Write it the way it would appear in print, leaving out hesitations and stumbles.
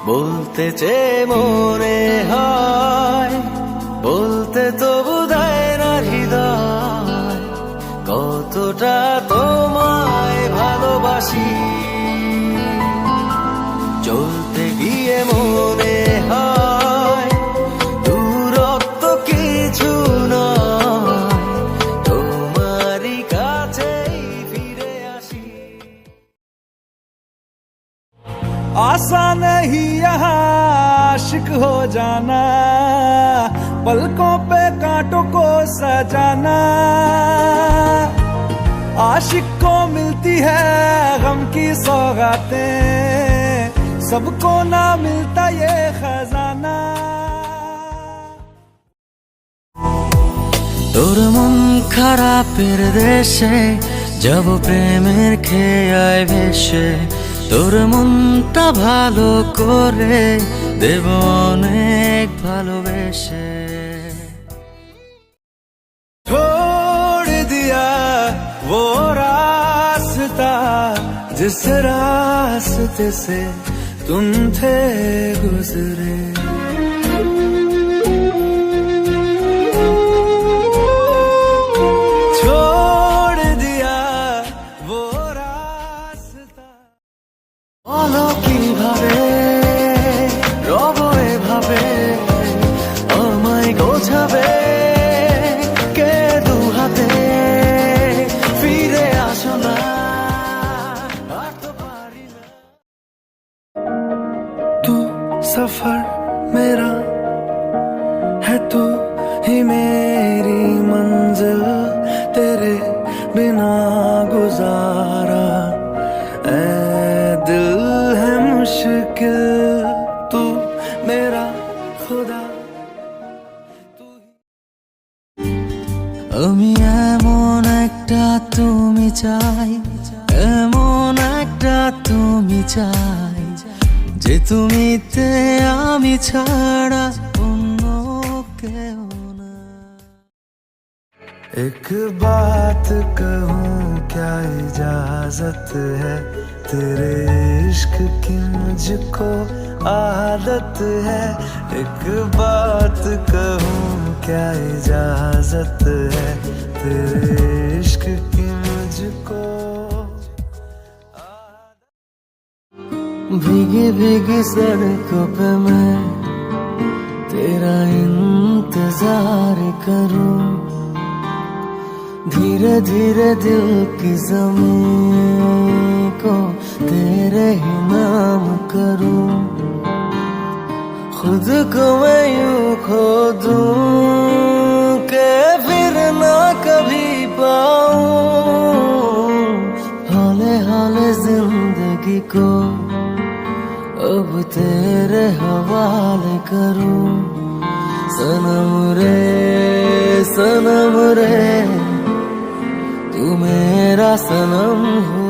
বলতে চেয়ে মনে হয়, বলতে তবু দেয় না হৃদয়, কতটা তোমায় ভালোবাসি। চলতে গিয়ে মনে হয় দূরত্ব কিছু নয়, তোমারই কাছেই ফিরে আসি। आसा नहीं यहाँ आशिक हो जाना, पलकों पे कांटों को सजाना। आशिक को मिलती है गम की सौगातें, सबको ना मिलता ये खजाना। তোর মন খারাপের দেশে যাব প্রেমের খেয়ায় ভেসে, তোর মনটা ভালো করে দেব অনেক ভালোবেসে। छोड़ दिया वो रास्ता जिस रास्ते से तुम थे गुजरे। छोड़ दिया वो रास्ता। বলো কিভাবে রব এভাবে আমায় গোছাবে কে দু হাতে, ফিরে আসো না আর তো পারি না। तू सफर मेरा है, तू ही मेरी मंजिल, तेरे बिना गुजारा ऐ दिल है मुश्किल। तू मेरा खुदा, तू ही। আমি এমন একটা তুমি চাই, এমন একটা তুমি চাই, যে তুমিতে আমি ছাড়া অন্য কেউ না। एक बात कहूँ क्या इजाजत है, तेरे इश्क की मुझको आदत है। एक बात कहूँ क्या इजाजत है, तेरे इश्क की मुझको। भीगी भीगी सड़कों पे मैं तेरा इंतजार करूं, धीरे धीरे दिल की ज़मीं को तेरे ही नाम करूं। खुद को मैं यूं खो दूं के फिर ना कभी पाऊं, हौले हौले जिंदगी को अब तेरे हवाले करूं। सनम रे तू मेरा सनम हो।